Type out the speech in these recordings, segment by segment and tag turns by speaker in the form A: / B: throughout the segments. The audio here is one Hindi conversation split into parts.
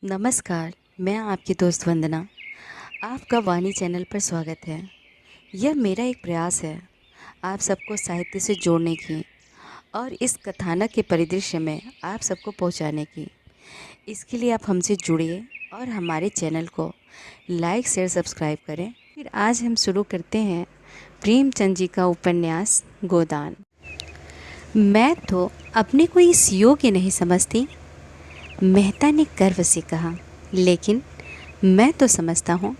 A: नमस्कार, मैं आपकी दोस्त वंदना। आपका वाणी चैनल पर स्वागत है। यह मेरा एक प्रयास है आप सबको साहित्य से जोड़ने की और इस कथानक के परिदृश्य में आप सबको पहुंचाने की। इसके लिए आप हमसे जुड़िए और हमारे चैनल को लाइक, शेयर, सब्सक्राइब करें। फिर आज हम शुरू करते हैं प्रेमचंद जी का उपन्यास गोदान। मैं तो अपने को इस योग्य नहीं समझती, मेहता ने गर्व से कहा, लेकिन मैं तो समझता हूँ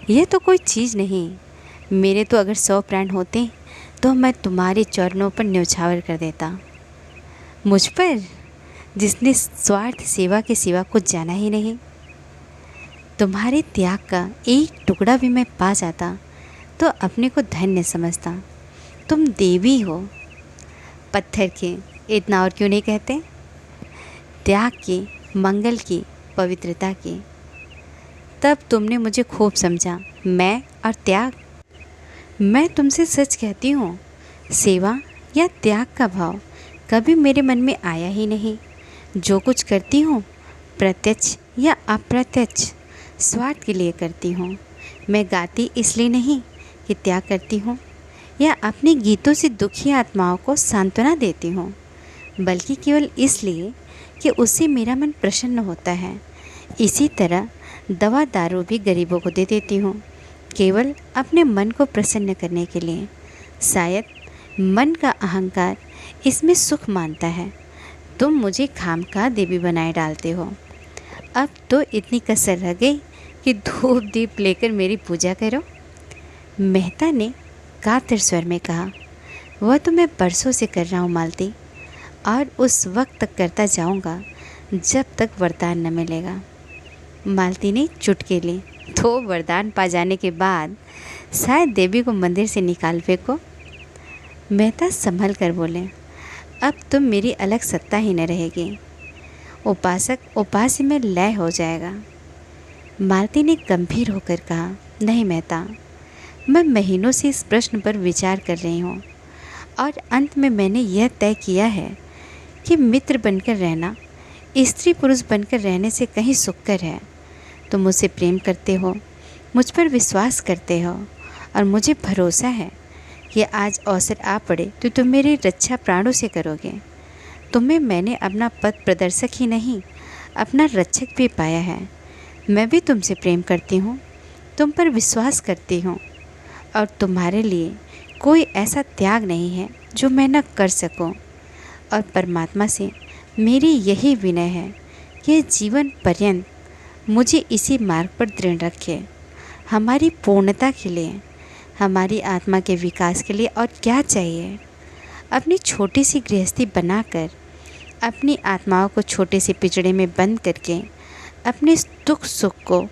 A: यह तो कोई चीज़ नहीं। मेरे तो अगर 100 प्राण होते तो मैं तुम्हारे चरणों पर न्यौछावर कर देता। मुझ पर जिसने स्वार्थ सेवा के सिवा कुछ जाना ही नहीं। तुम्हारे त्याग का एक टुकड़ा भी मैं पा जाता तो अपने को धन्य समझता। तुम देवी हो, पत्थर के, इतना और क्यों नहीं कहते? त्याग की, मंगल की, पवित्रता की। तब तुमने मुझे खूब समझा। मैं और त्याग, मैं तुमसे सच कहती हूँ, सेवा या त्याग का भाव कभी मेरे मन में आया ही नहीं। जो कुछ करती हूँ प्रत्यक्ष या अप्रत्यक्ष स्वार्थ के लिए करती हूँ। मैं गाती इसलिए नहीं कि त्याग करती हूँ या अपने गीतों से दुखी आत्माओं को सांत्वना देती हूँ, बल्कि केवल इसलिए कि उससे मेरा मन प्रसन्न होता है। इसी तरह दवा दारू भी गरीबों को दे देती हूँ, केवल अपने मन को प्रसन्न करने के लिए। शायद मन का अहंकार इसमें सुख मानता है। तुम मुझे खामखा देवी बनाए डालते हो। अब तो इतनी कसर रह गई कि धूप दीप लेकर मेरी पूजा करो। मेहता ने कातर स्वर में कहा, वह तो मैं बरसों से कर रहा हूँ मालती, और उस वक्त तक करता जाऊंगा जब तक वरदान न मिलेगा। मालती ने चुटकी ली। तो वरदान पा जाने के बाद शायद देवी को मंदिर से निकाल फेंको। मेहता संभल कर बोले, अब तुम मेरी अलग सत्ता ही न रहेगी। उपासक उपास्य में लय हो जाएगा। मालती ने गंभीर होकर कहा, नहीं मेहता, मैं महीनों से इस प्रश्न पर विचार कर रही हूँ और अंत में मैंने यह तय किया है कि मित्र बनकर रहना स्त्री पुरुष बनकर रहने से कहीं सुखकर है। तुम मुझसे प्रेम करते हो, मुझ पर विश्वास करते हो और मुझे भरोसा है कि आज अवसर आ पड़े तो तुम मेरी रक्षा प्राणों से करोगे। तुम्हें मैंने अपना पथ प्रदर्शक ही नहीं, अपना रक्षक भी पाया है। मैं भी तुमसे प्रेम करती हूँ, तुम पर विश्वास करती हूँ और तुम्हारे लिए कोई ऐसा त्याग नहीं है जो मैं न कर सकूं। और परमात्मा से मेरी यही विनय है कि जीवन पर्यंत मुझे इसी मार्ग पर दृढ़ रखे। हमारी पूर्णता के लिए, हमारी आत्मा के विकास के लिए और क्या चाहिए? अपनी छोटी सी गृहस्थी बनाकर, अपनी आत्माओं को छोटे से पिंजड़े में बंद करके, अपने दुख सुख को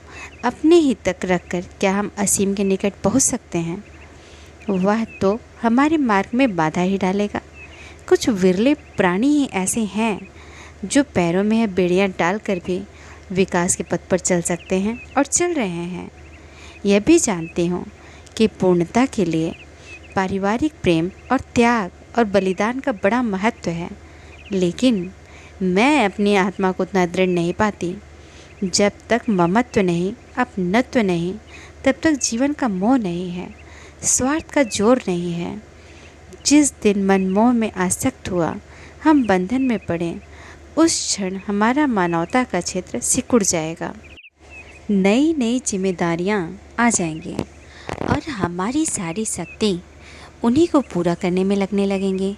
A: अपने ही तक रखकर क्या हम असीम के निकट पहुंच सकते हैं? वह तो हमारे मार्ग में बाधा ही डालेगा। कुछ विरले प्राणी ही ऐसे हैं जो पैरों में बेड़ियाँ डालकर भी विकास के पथ पर चल सकते हैं और चल रहे हैं। यह भी जानते हो कि पूर्णता के लिए पारिवारिक प्रेम और त्याग और बलिदान का बड़ा महत्व है, लेकिन मैं अपनी आत्मा को उतना दृढ़ नहीं पाती। जब तक ममत्व नहीं, अपनत्व नहीं, तब तक जीवन का मोह नहीं है, स्वार्थ का जोर नहीं है। जिस दिन मनमोह में आसक्त हुआ हम बंधन में पड़े, उस क्षण हमारा मानवता का क्षेत्र सिकुड़ जाएगा। नई नई जिम्मेदारियां आ जाएंगी और हमारी सारी शक्ति उन्हीं को पूरा करने में लगने लगेंगे।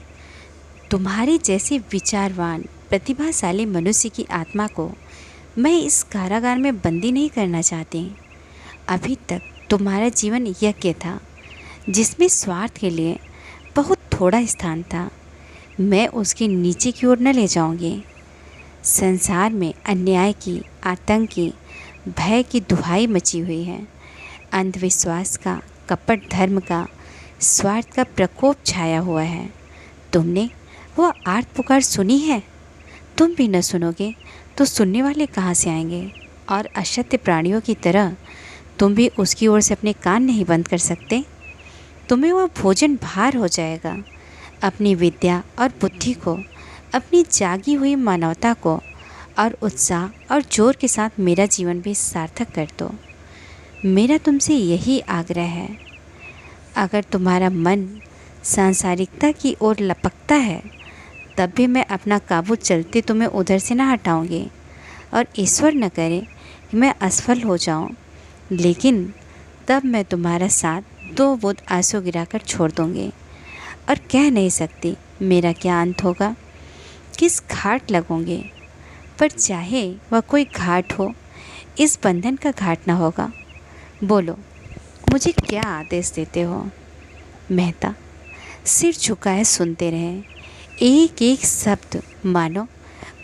A: तुम्हारे जैसे विचारवान प्रतिभाशाली मनुष्य की आत्मा को मैं इस कारागार में बंदी नहीं करना चाहती। अभी तक तुम्हारा जीवन यज्ञ था जिसमें स्वार्थ के लिए बहुत थोड़ा स्थान था। मैं उसके नीचे की ओर न ले जाऊंगी। संसार में अन्याय की, आतंक की, भय की दुहाई मची हुई है। अंधविश्वास का, कपट धर्म का, स्वार्थ का प्रकोप छाया हुआ है। तुमने वो आर्त पुकार सुनी है? तुम भी न सुनोगे तो सुनने वाले कहाँ से आएंगे? और अशक्त प्राणियों की तरह तुम भी उसकी ओर से अपने कान नहीं बंद कर सकते। तुम्हें वह भोजन भार हो जाएगा। अपनी विद्या और बुद्धि को, अपनी जागी हुई मानवता को और उत्साह और जोर के साथ मेरा जीवन भी सार्थक कर दो। मेरा तुमसे यही आग्रह है। अगर तुम्हारा मन सांसारिकता की ओर लपकता है तब भी मैं अपना काबू चलते तुम्हें उधर से ना हटाऊंगी, और ईश्वर न करे कि मैं असफल हो जाऊं, लेकिन तब मैं तुम्हारा साथ दो बूंद आंसू गिराकर छोड़ दूंगी और कह नहीं सकती मेरा क्या अंत होगा, किस घाट लगूंगी। पर चाहे वह कोई घाट हो, इस बंधन का घाट ना होगा। बोलो, मुझे क्या आदेश देते हो। मेहता सिर झुकाए सुनते रहे। एक एक शब्द मानो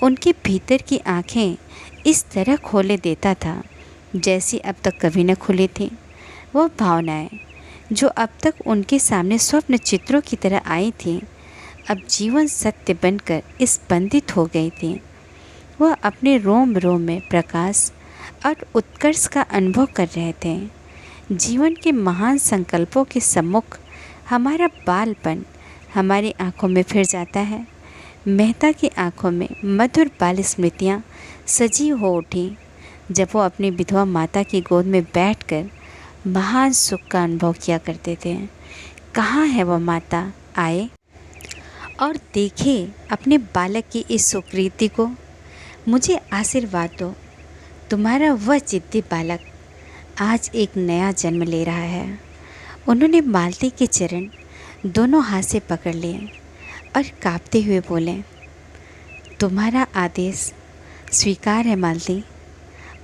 A: उनके भीतर की आंखें इस तरह खोले देता था जैसी अब तक कभी न खुली थी। वो भावनाएं जो अब तक उनके सामने स्वप्न चित्रों की तरह आई थीं, अब जीवन सत्य बनकर स्पंदित हो गई थी। वह अपने रोम रोम में प्रकाश और उत्कर्ष का अनुभव कर रहे थे। जीवन के महान संकल्पों के सम्मुख हमारा बालपन हमारी आंखों में फिर जाता है। मेहता की आंखों में मधुर बाल स्मृतियाँ सजीव हो उठी जब वो अपनी विधवा माता की गोद में बैठकर महान सुख का अनुभव किया करते थे। कहाँ है वह माता, आए और देखे अपने बालक की इस सुकृति को। मुझे आशीर्वाद दो, तुम्हारा वह जिद्दी बालक आज एक नया जन्म ले रहा है। उन्होंने मालती के चरण दोनों हाथ से पकड़ लिए और कांपते हुए बोले, तुम्हारा आदेश स्वीकार है मालती।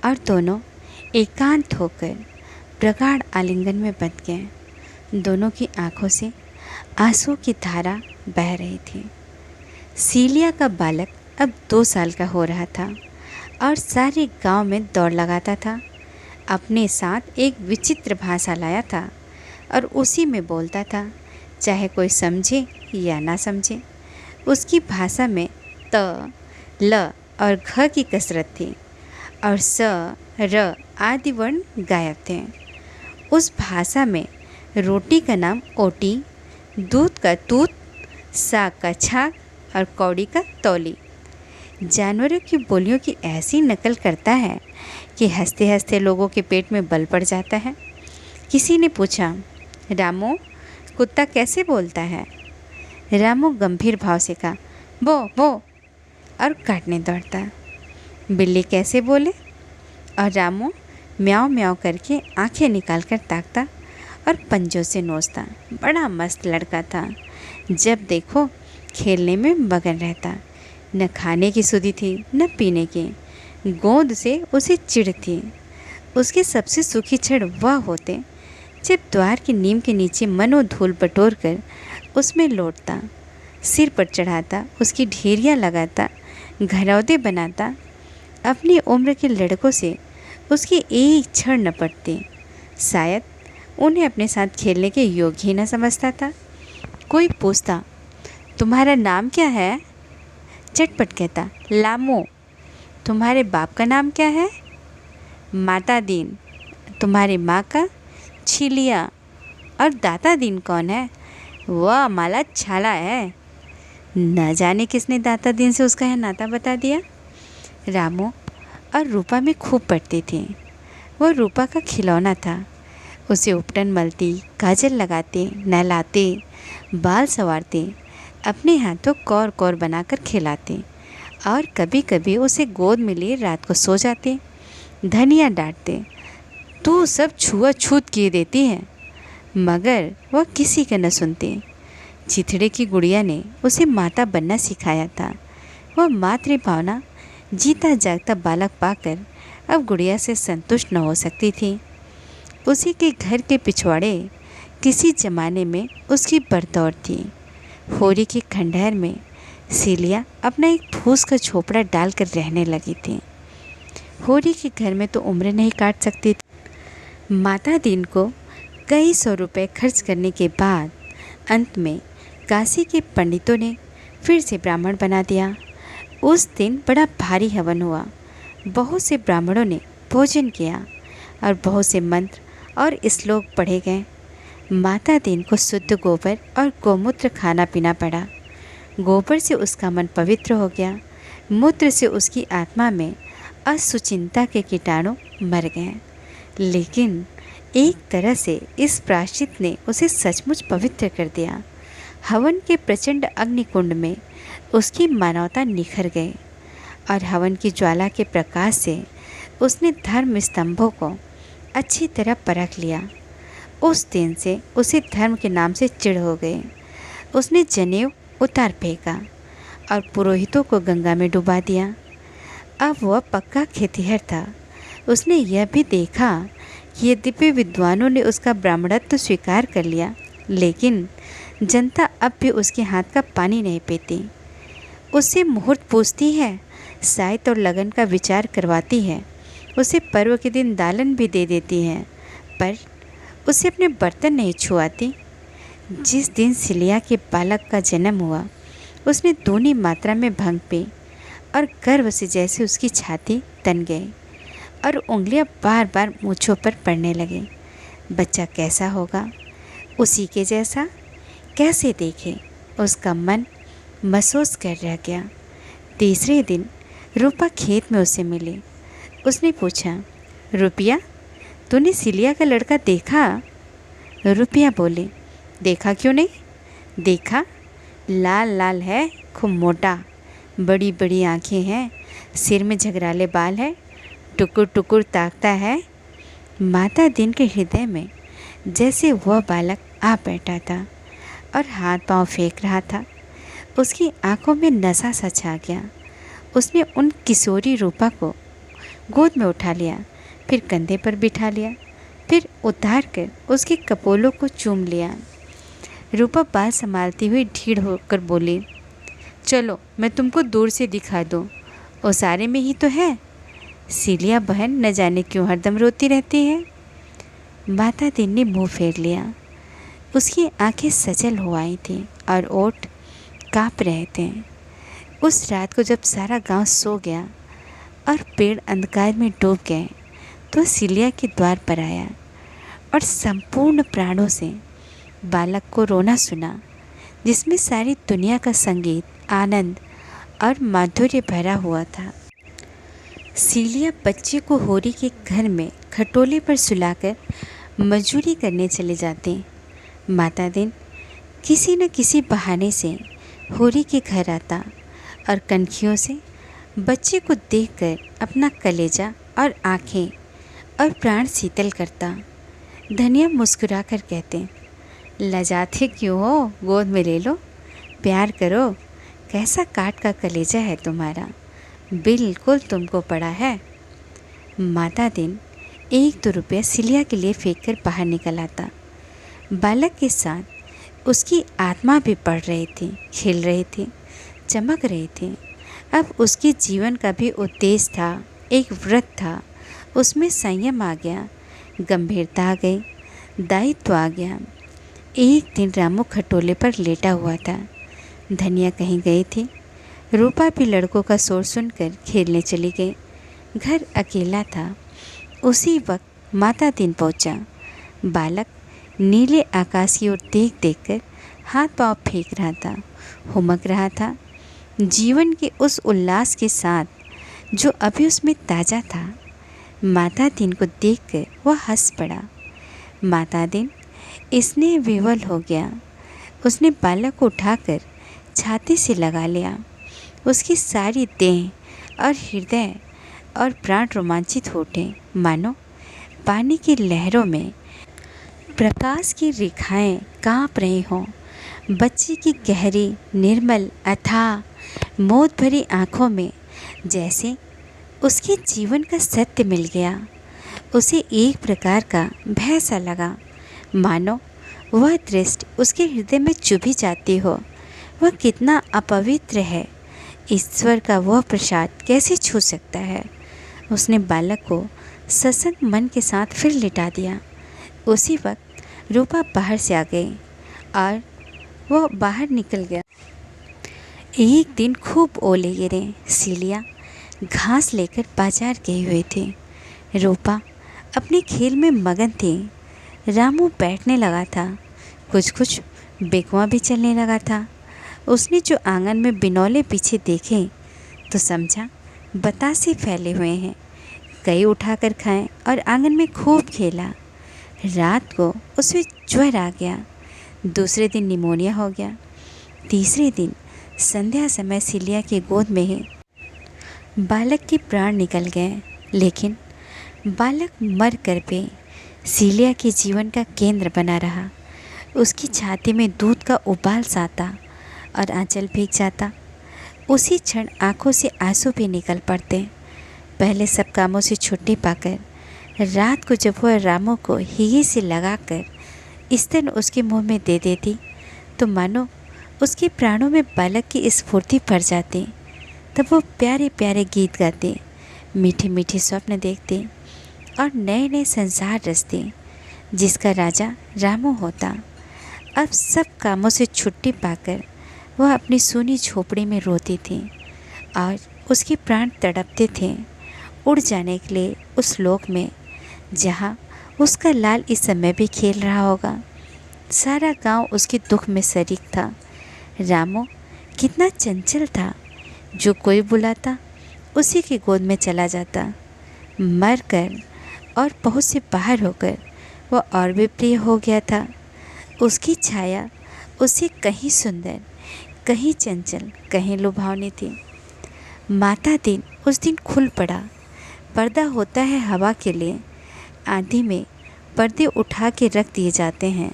A: और दोनों एकांत होकर प्रगाढ़ आलिंगन में बंध गए। दोनों की आंखों से आंसू की धारा बह रही थी। सीलिया का बालक अब 2 साल का हो रहा था और सारे गांव में दौड़ लगाता था। अपने साथ एक विचित्र भाषा लाया था और उसी में बोलता था, चाहे कोई समझे या ना समझे। उसकी भाषा में त, ल और घ की कसरत थी और स, र आदि वर्ण गायब थे। उस भाषा में रोटी का नाम ओटी, दूध का तूत, साग का छाग और कौड़ी का तौली। जानवरों की बोलियों की ऐसी नकल करता है कि हंसते हंसते लोगों के पेट में बल पड़ जाता है। किसी ने पूछा, रामू कुत्ता कैसे बोलता है। रामू गंभीर भाव से कहा, वो और काटने दौड़ता। बिल्ली कैसे बोले। और रामू म्याऊं म्याऊं करके आंखें निकाल कर ताकता और पंजों से नोचता। बड़ा मस्त लड़का था, जब देखो खेलने में मगन रहता। न खाने की सुधि थी न पीने की। गोंद से उसे चिढ़ थी। उसके सबसे सुखी क्षण वह होते जब द्वार की नीम के नीचे मनोधूल बटोर कर उसमें लौटता, सिर पर चढ़ाता, उसकी ढेरियाँ लगाता, घरौदे बनाता। अपनी उम्र के लड़कों से उसकी एक क्षण न पड़ती। शायद उन्हें अपने साथ खेलने के योग्य ही न समझता था। कोई पूछता, तुम्हारा नाम क्या है। झटपट कहता, लामो। तुम्हारे बाप का नाम क्या है। माता दीन। तुम्हारी माँ का। छिलिया। और दाता दीन कौन है। वह माला छाला है। न जाने किसने दाता दीन से उसका है नाता बता दिया। रामू और रूपा में खूब पड़ती थी। वह रूपा का खिलौना था। उसे उपटन मलती, काजल लगाते, नहलाते, बाल संवारते, अपने हाथों कौर कौर बनाकर खिलाते और कभी कभी उसे गोद में लिए रात को सो जाते। धनिया डांटते, तू सब छुआछूत किए देती है, मगर वह किसी का न सुनती। चिथड़े की गुड़िया ने उसे माता बनना सिखाया था। वह मातृ भावना जीता जागता बालक पाकर अब गुड़िया से संतुष्ट न हो सकती थी। उसी के घर के पिछवाड़े किसी ज़माने में उसकी बरदौर थी। होरी के खंडहर में सीलिया अपना एक फूस का झोपड़ा डालकर रहने लगी थी। होरी के घर में तो उम्र नहीं काट सकती थी। माता दीन को कई 100 रुपए खर्च करने के बाद अंत में काशी के पंडितों ने फिर से ब्राह्मण बना दिया। उस दिन बड़ा भारी हवन हुआ। बहुत से ब्राह्मणों ने भोजन किया और बहुत से मंत्र और श्लोक पढ़े गए। माता दीन को शुद्ध गोबर और गोमूत्र खाना पीना पड़ा। गोबर से उसका मन पवित्र हो गया। मूत्र से उसकी आत्मा में असुचिंता के कीटाणु मर गए। लेकिन एक तरह से इस प्रायश्चित ने उसे सचमुच पवित्र कर दिया। हवन के प्रचंड अग्निकुंड में उसकी मानवता निखर गई और हवन की ज्वाला के प्रकाश से उसने धर्म स्तंभों को अच्छी तरह परख लिया। उस दिन से उसे धर्म के नाम से चिढ़ हो गई। उसने जनेऊ उतार फेंका और पुरोहितों को गंगा में डुबा दिया। अब वह पक्का खेतिहर था। उसने यह भी देखा कि यद्यपि विद्वानों ने उसका ब्राह्मणत्व स्वीकार कर लिया, लेकिन जनता अब भी उसके हाथ का पानी नहीं पीती। उससे मुहूर्त पूछती है, साइत और लगन का विचार करवाती है, उसे पर्व के दिन दालन भी दे देती है, पर उसे अपने बर्तन नहीं छुआती। जिस दिन सिलिया के बालक का जन्म हुआ, उसने दूनी मात्रा में भंग पी और गर्व से जैसे उसकी छाती तन गई और उंगलियां बार बार मूँछों पर पड़ने लगी। बच्चा कैसा होगा, उसी के जैसा? कैसे देखे? उसका मन महसूस कर रह गया। तीसरे दिन रूपा खेत में उसे मिली। उसने पूछा, रुपया, तूने सिलिया का लड़का देखा? रुपया बोली, देखा क्यों नहीं? देखा, लाल लाल है, खूब मोटा, बड़ी बड़ी आँखें हैं, सिर में झगराले बाल है, टुकुर टुकुर ताकता है। माता दिन के हृदय में जैसे वह बालक आ बैठा था और हाथ पांव फेंक रहा था। उसकी आंखों में नशा सा छा गया। उसने उन किशोरी रूपा को गोद में उठा लिया, फिर कंधे पर बिठा लिया, फिर उतार कर उसके कपोलों को चूम लिया। रूपा बाल संभालती हुई ढीठ होकर बोली, चलो मैं तुमको दूर से दिखा दूँ, ओसारे में ही तो है। सिलिया बहन न जाने क्यों हरदम रोती रहती है। माता दिन ने मुँह फेर लिया। उसकी आंखें सजल हो आई थीं और ओठ काँप रहे थे। उस रात को जब सारा गांव सो गया और पेड़ अंधकार में डूब गए, तो सिलिया के द्वार पर आया और संपूर्ण प्राणों से बालक को रोना सुना, जिसमें सारी दुनिया का संगीत, आनंद और माधुर्य भरा हुआ था। सिलिया बच्चे को होरी के घर में खटोले पर सुलाकर मजूरी करने चले जाते। माता दिन किसी न किसी बहाने से होरी के घर आता और कनखियों से बच्चे को देखकर अपना कलेजा और आँखें और प्राण शीतल करता। धनिया मुस्कुरा कर कहते, लजाते क्यों हो, गोद में ले लो, प्यार करो, कैसा काट का कलेजा है तुम्हारा, बिल्कुल तुमको पड़ा है। माता दिन 1-2 रुपया सिलिया के लिए फेंक कर बाहर निकल आता। बालक के साथ उसकी आत्मा भी पढ़ रही थी, खिल रही थी, चमक रही थी। अब उसके जीवन का भी उद्देश्य था, एक व्रत था। उसमें संयम आ गया, गंभीरता आ गई, दायित्व आ गया। एक दिन रामू खटोले पर लेटा हुआ था। धनिया कहीं गई थी। रूपा भी लड़कों का शोर सुनकर खेलने चली गई। घर अकेला था। उसी वक्त माता दिन पहुंचा। बालक नीले आकाश की ओर देख देखकर हाथ पांव फेंक रहा था, हुमक रहा था, जीवन के उस उल्लास के साथ जो अभी उसमें ताज़ा था। माता दिन को देखकर वह हंस पड़ा। माता दिन इसने विवल हो गया। उसने बालक को उठाकर छाती से लगा लिया। उसकी सारी देह और हृदय और प्राण रोमांचित हो उठे, मानो पानी की लहरों में प्रकाश की रेखाएं काँप रही हों। बच्चे की गहरी, निर्मल, अथाह, मोद भरी आँखों में जैसे उसके जीवन का सत्य मिल गया। उसे एक प्रकार का भय सा लगा, मानो वह दृष्टि उसके हृदय में चुभी जाती हो। वह कितना अपवित्र है, ईश्वर का वह प्रसाद कैसे छू सकता है। उसने बालक को सत्संग मन के साथ फिर लिटा दिया। उसी वक्त रूपा बाहर से आ गई और वह बाहर निकल गया। एक दिन खूब ओले गिरे। सिलिया घास लेकर बाजार गई हुई थी। रूपा अपने खेल में मगन थी। रामू बैठने लगा था। कुछ कुछ बेकुआं भी चलने लगा था। उसने जो आंगन में बिनौले पीछे देखे तो समझा बतासे फैले हुए हैं, कई उठाकर खाएं और आंगन में खूब खेला। रात को उसमें ज्वर आ गया, दूसरे दिन निमोनिया हो गया, तीसरे दिन संध्या समय सिलिया की गोद में ही बालक के प्राण निकल गए। लेकिन बालक मर कर भी सिलिया के जीवन का केंद्र बना रहा। उसकी छाती में दूध का उबाल साता और आंचल भीग जाता। उसी क्षण आंखों से आंसू भी निकल पड़ते। पहले सब कामों से छुट्टी पाकर रात को जब वह रामू को हिये से लगाकर स्तन उसके मुंह में दे देती तो मानो उसके प्राणों में बालक की स्फूर्ति भर जाती। तब वो प्यारे प्यारे गीत गाते, मीठे मीठे स्वप्न देखते और नए नए संसार रचते जिसका राजा रामू होता। अब सब कामों से छुट्टी पाकर वह अपनी सूनी झोपड़ी में रोती थी और उसके प्राण तड़पते थे उड़ जाने के लिए उस लोक में जहाँ उसका लाल इस समय भी खेल रहा होगा। सारा गांव उसके दुख में शरीक था। रामू कितना चंचल था, जो कोई बुलाता उसी की गोद में चला जाता। मर कर और पहुँच से बाहर होकर वह और भी प्रिय हो गया था। उसकी छाया उससे कहीं सुंदर, कहीं चंचल, कहीं लुभावनी थी। माता दिन उस दिन खुल पड़ा। पर्दा होता है हवा के लिए, आंधी में पर्दे उठा के रख दिए जाते हैं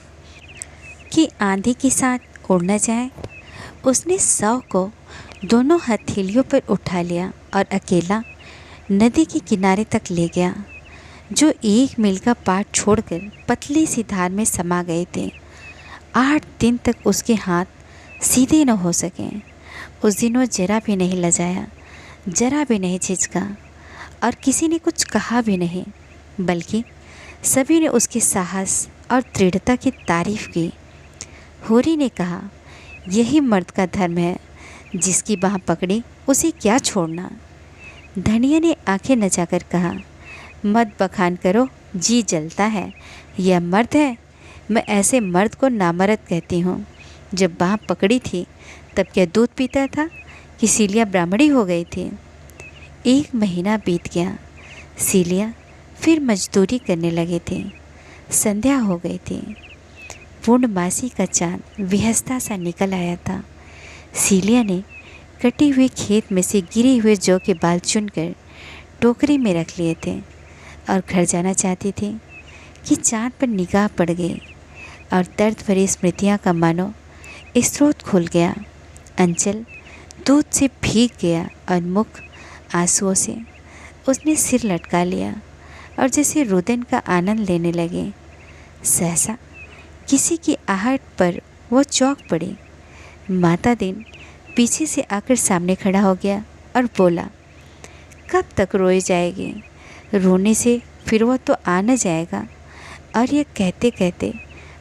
A: कि आंधी के साथ उड़ न जाए। उसने शव को दोनों हथेलियों पर उठा लिया और अकेला नदी के किनारे तक ले गया, जो 1 मील का पाट छोड़कर पतली सी धार में समा गए थे। 8 दिन तक उसके हाथ सीधे न हो सके। उस दिन वो जरा भी नहीं लजाया, जरा भी नहीं झिझका और किसी ने कुछ कहा भी नहीं, बल्कि सभी ने उसके साहस और दृढ़ता की तारीफ की। होरी ने कहा, यही मर्द का धर्म है, जिसकी बाह पकड़ी उसे क्या छोड़ना। धनिया ने आंखें नचाकर कहा, मत बखान करो, जी जलता है। यह मर्द है? मैं ऐसे मर्द को नामर्द कहती हूँ। जब बाह पकड़ी थी तब क्या दूध पीता था कि सिलिया ब्राह्मणी हो गई थी। 1 महीना बीत गया। सिलिया फिर मजदूरी करने लगे थे। संध्या हो गई थी। पूर्णमासी का चाँद विहसता सा निकल आया था। सिलिया ने कटी हुई खेत में से गिरे हुए जौ के बाल चुनकर टोकरी में रख लिए थे और घर जाना चाहती थी कि चाँद पर निगाह पड़ गई और दर्द भरी स्मृतियाँ का मानो स्रोत खुल गया। अंचल दूध से भीग गया और मुख आंसुओं से उसने सिर लटका लिया और जैसे रुदन का आनंद लेने लगे। सहसा किसी की आहट पर वो चौंक पड़ी। माता दिन पीछे से आकर सामने खड़ा हो गया और बोला, कब तक रोई जाएगी? रोने से फिर वो तो आ न जाएगा। और यह कहते कहते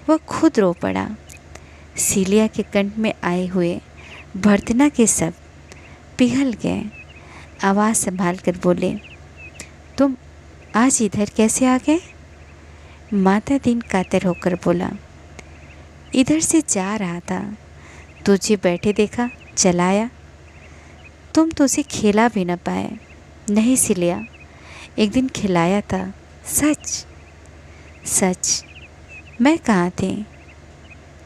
A: वह खुद रो पड़ा। सिलिया के कंठ में आए हुए भर्तना के शब्द पिघल गए। आवाज़ संभाल कर बोले, तुम आज इधर कैसे आ गए? माता दिन कातर होकर बोला, इधर से जा रहा था, तुझे बैठे देखा, चलाया। तुम तो उसे खिला भी न पाए। नहीं सिलिया, एक दिन खिलाया था, सच सच। मैं कहाँ थी?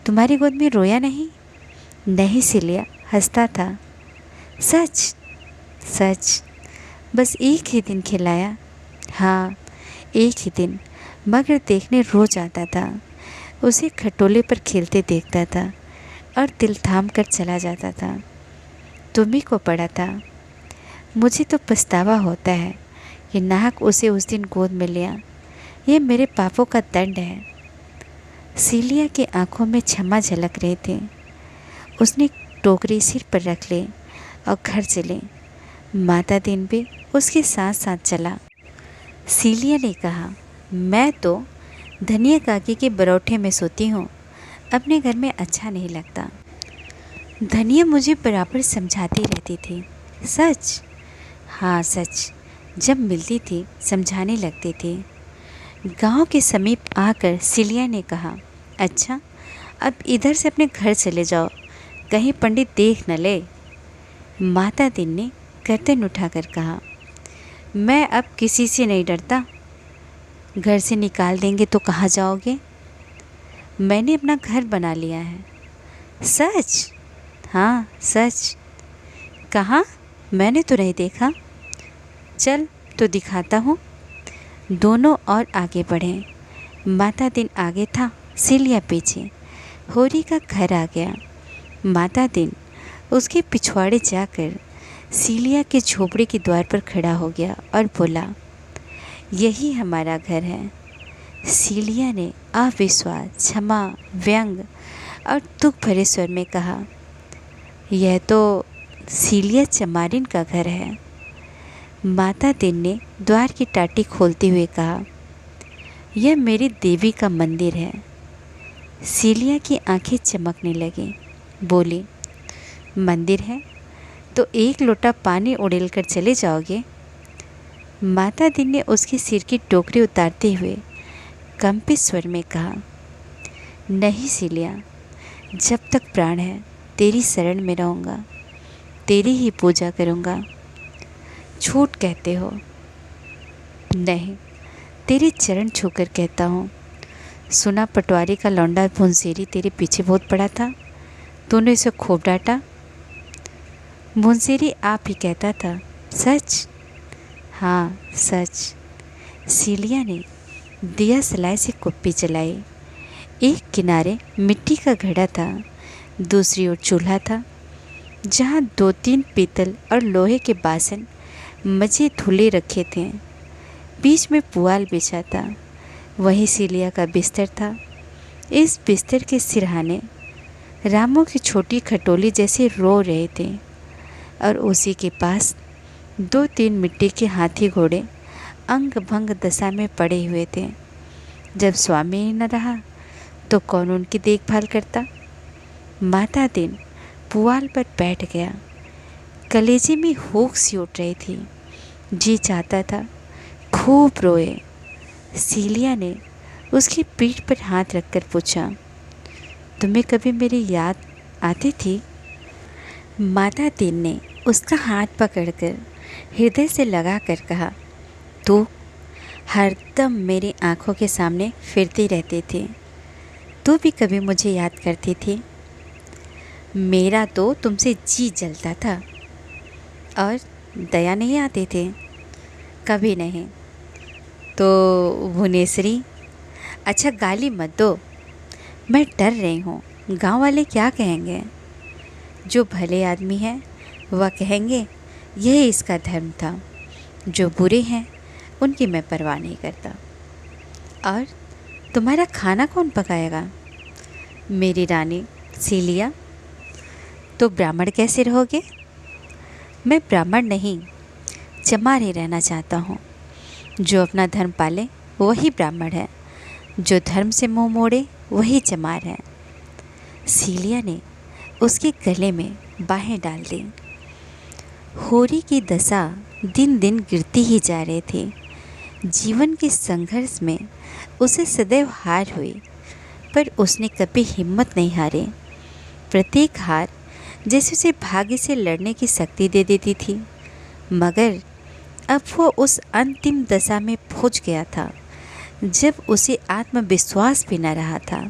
A: तुम्हारी गोद में रोया नहीं? नहीं सिलिया, हंसता था। सच सच, बस एक ही दिन खिलाया। हाँ, एक ही दिन, मगर देखने रोज आता था। उसे खटोले पर खेलते देखता था और दिल थाम कर चला जाता था। तुम्ही को पड़ा था। मुझे तो पछतावा होता है कि नाहक उसे उस दिन गोद में लिया। यह मेरे पापों का दंड है। सिलिया की आंखों में क्षमा झलक रहे थे। उसने टोकरी सिर पर रख ली और घर चले। माता दिन भी उसके साथ साथ चला। सिलिया ने कहा, मैं तो धनिया काकी के बरौठे में सोती हूँ, अपने घर में अच्छा नहीं लगता। धनिया मुझे बराबर समझाती रहती थी। सच? हाँ सच। जब मिलती थी समझाने लगती थी। गांव के समीप आकर सिलिया ने कहा, अच्छा अब इधर से अपने घर चले जाओ, कहीं पंडित देख न ले। माता दिन ने गर्दन उठाकर कहा, मैं अब किसी से नहीं डरता। घर से निकाल देंगे तो कहाँ जाओगे? मैंने अपना घर बना लिया है। सच? हाँ सच। कहाँ? मैंने तो नहीं देखा। चल तो दिखाता हूँ। दोनों और आगे बढ़े। माता दिन आगे था, सिलिया पीछे। होरी का घर आ गया। माता दिन उसके पिछवाड़े जाकर सिलिया के झोपड़ी के द्वार पर खड़ा हो गया और बोला, यही हमारा घर है। सिलिया ने अविश्वास, क्षमा, व्यंग और दुख भरे स्वर में कहा, यह तो सिलिया चमारिन का घर है। माता दिन ने द्वार की टाटी खोलते हुए कहा, यह मेरी देवी का मंदिर है। सिलिया की आंखें चमकने लगी। बोली, मंदिर है तो एक लोटा पानी उड़ेल कर चले जाओगे? माता दिन ने उसके सिर की टोकरी उतारते हुए कंपित स्वर में कहा, नहीं सिलिया, जब तक प्राण है तेरी शरण में रहूँगा, तेरी ही पूजा करूँगा। झूठ कहते हो। नहीं, तेरे चरण छूकर कहता हूँ। सुना पटवारी का लौंडा भुनसेरी तेरे पीछे बहुत पड़ा था, तूने इसे खूब डांटा। भुनसेरी आप ही कहता था। सच? हाँ सच। सिलिया ने दिया सलाई से कुप्पी जलाई। एक किनारे मिट्टी का घड़ा था, दूसरी ओर चूल्हा था, जहाँ 2-3 पीतल और लोहे के बासन मजे धुले रखे थे। बीच में पुआल बिछा था। वही सिलिया का बिस्तर था। इस बिस्तर के सिरहाने रामू की छोटी खटोली जैसे रो रहे थे और उसी के पास 2-3 मिट्टी के हाथी घोड़े अंग भंग दशा में पड़े हुए थे। जब स्वामी ही न रहा तो कौन उनकी देखभाल करता? माता दिन पुआल पर बैठ गया। कलेजे में हुक सी उठ रही थी। जी चाहता था खूब रोए। सिलिया ने उसकी पीठ पर हाथ रखकर पूछा, तुम्हें कभी मेरी याद आती थी? माता दिन ने उसका हाथ पकड़कर हृदय से लगाकर कहा, तू हरदम मेरी आंखों के सामने फिरती रहती थी। तू भी कभी मुझे याद करती थी? मेरा तो तुमसे जी जलता था। और दया नहीं आती थी? कभी नहीं। तो भुवनेश्वरी? अच्छा गाली मत दो, मैं डर रही हूँ। गांव वाले क्या कहेंगे? जो भले आदमी हैं वह कहेंगे यह इसका धर्म था। जो बुरे हैं उनकी मैं परवाह नहीं करता। और तुम्हारा खाना कौन पकाएगा? मेरी रानी सिलिया। तो ब्राह्मण कैसे रहोगे? मैं ब्राह्मण नहीं, चमार ही रहना चाहता हूँ। जो अपना धर्म पाले वही ब्राह्मण है, जो धर्म से मुंह मोड़े वही चमार है। सिलिया ने उसके गले में बाहें डाल दी। होरी की दशा दिन दिन गिरती ही जा रही थी। जीवन के संघर्ष में उसे सदैव हार हुई, पर उसने कभी हिम्मत नहीं हारी। प्रत्येक हार जैसे उसे भाग्य से लड़ने की शक्ति दे देती थी। मगर अब वो उस अंतिम दशा में पहुंच गया था जब उसे आत्मविश्वास भी न रहा था।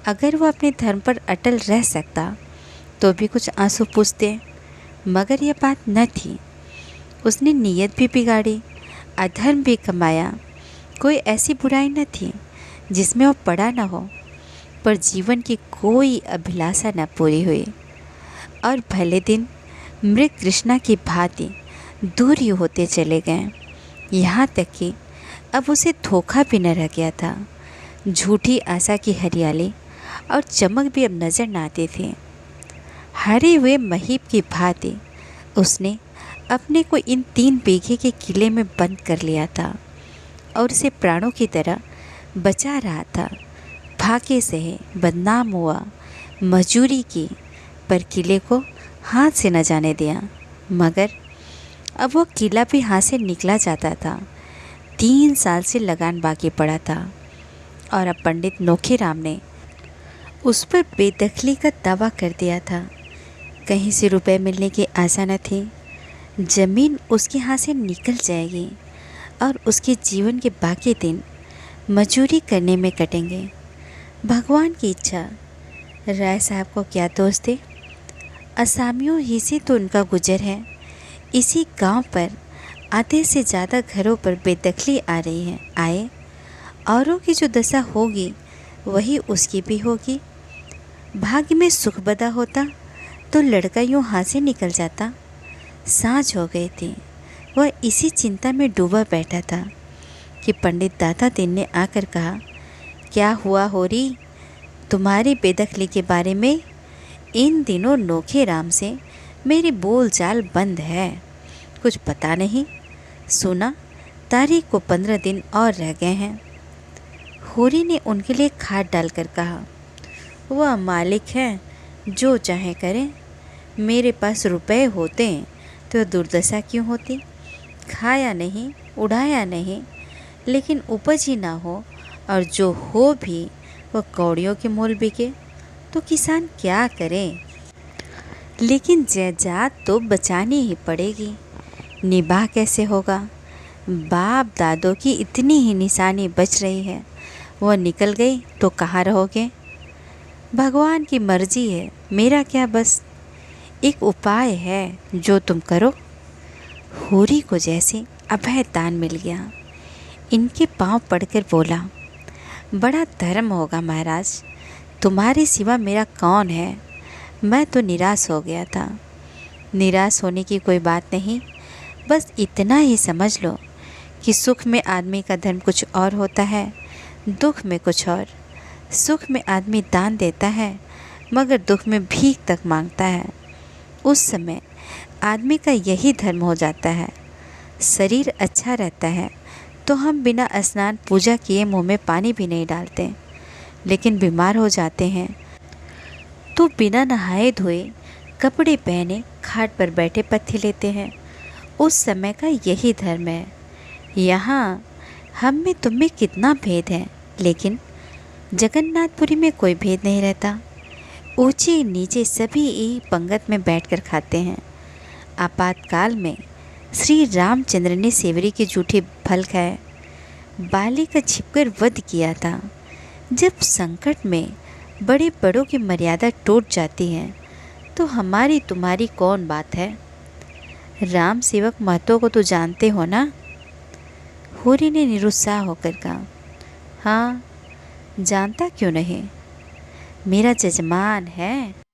A: अगर वो अपने धर्म पर अटल रह सकता तो भी कुछ आंसू पूछते, मगर यह बात न थी। उसने नीयत भी बिगाड़ी, अधर्म भी कमाया। कोई ऐसी बुराई न थी जिसमें वो पड़ा न हो, पर जीवन की कोई अभिलाषा न पूरी हुई और भले दिन मृग कृष्णा की भांति दूर ही होते चले गए। यहाँ तक कि अब उसे धोखा भी न रह गया था। झूठी आशा की हरियाली और चमक भी अब नजर न आती थी। हरे हुए महीप की भांति उसने अपने को इन 3 बीघे के किले में बंद कर लिया था और उसे प्राणों की तरह बचा रहा था। भाग्य से बदनाम हुआ, मजूरी की, पर किले को हाथ से न जाने दिया। मगर अब वो किला भी हाथ से निकला जाता था। 3 साल से लगान बाकी पड़ा था और अब पंडित नोखीराम ने उस पर बेदखली का दावा कर दिया था। कहीं से रुपए मिलने की आशा न थी, ज़मीन उसके हाथ से निकल जाएगी और उसके जीवन के बाकी दिन मजूरी करने में कटेंगे। भगवान की इच्छा। राय साहब को क्या दोष थे? असामियों ही से तो उनका गुजर है। इसी गांव पर आधे से ज़्यादा घरों पर बेदखली आ रही है। आए औरों की जो दशा होगी वही उसकी भी होगी। भाग्य में सुख बदा होता तो लड़का यूँ हाथ से निकल जाता। सांझ हो गई थी। वह इसी चिंता में डूबा बैठा था कि पंडित दाता दीन ने आकर कहा, क्या हुआ होरी? तुम्हारी बेदखली के बारे में इन दिनों नोखे राम से मेरी बोलचाल बंद है। कुछ पता नहीं। सुना तारीख को 15 दिन और रह गए हैं। होरी ने उनके लिए खाद डालकर कहा, वह मालिक है, जो चाहे करें। मेरे पास रुपए होते तो दुर्दशा क्यों होती? खाया नहीं, उड़ाया नहीं, लेकिन उपज ही ना हो, और जो हो भी वह कौड़ियों के मोल बिके तो किसान क्या करे? लेकिन जायदाद तो बचानी ही पड़ेगी। निबाह कैसे होगा? बाप दादों की इतनी ही निशानी बच रही है, वह निकल गई तो कहाँ रहोगे? भगवान की मर्जी है, मेरा क्या बस। एक उपाय है जो तुम करो। होरी को जैसे अभय दान मिल गया। इनके पांव पड़कर बोला, बड़ा धर्म होगा महाराज, तुम्हारे सिवा मेरा कौन है? मैं तो निराश हो गया था। निराश होने की कोई बात नहीं, बस इतना ही समझ लो कि सुख में आदमी का धर्म कुछ और होता है, दुख में कुछ और। सुख में आदमी दान देता है, मगर दुख में भीख तक मांगता है। उस समय आदमी का यही धर्म हो जाता है। शरीर अच्छा रहता है तो हम बिना स्नान पूजा किए मुंह में पानी भी नहीं डालते, लेकिन बीमार हो जाते हैं तो बिना नहाए धोए कपड़े पहने खाट पर बैठे पत्थी लेते हैं। उस समय का यही धर्म है। यहाँ हम में तुम में कितना भेद है, लेकिन जगन्नाथपुरी में कोई भेद नहीं रहता। ऊंचे नीचे सभी एक पंगत में बैठकर खाते हैं। आपातकाल में श्री रामचंद्र ने सेवरी के जूठे फल खाए, बाली का छिपकर वध किया था। जब संकट में बड़े बड़ों की मर्यादा टूट जाती है तो हमारी तुम्हारी कौन बात है? राम सेवक महतो को तो जानते हो ना? होरी ने निरुत्साह होकर कहा, हाँ जानता क्यों नहीं, मेरा जजमान है।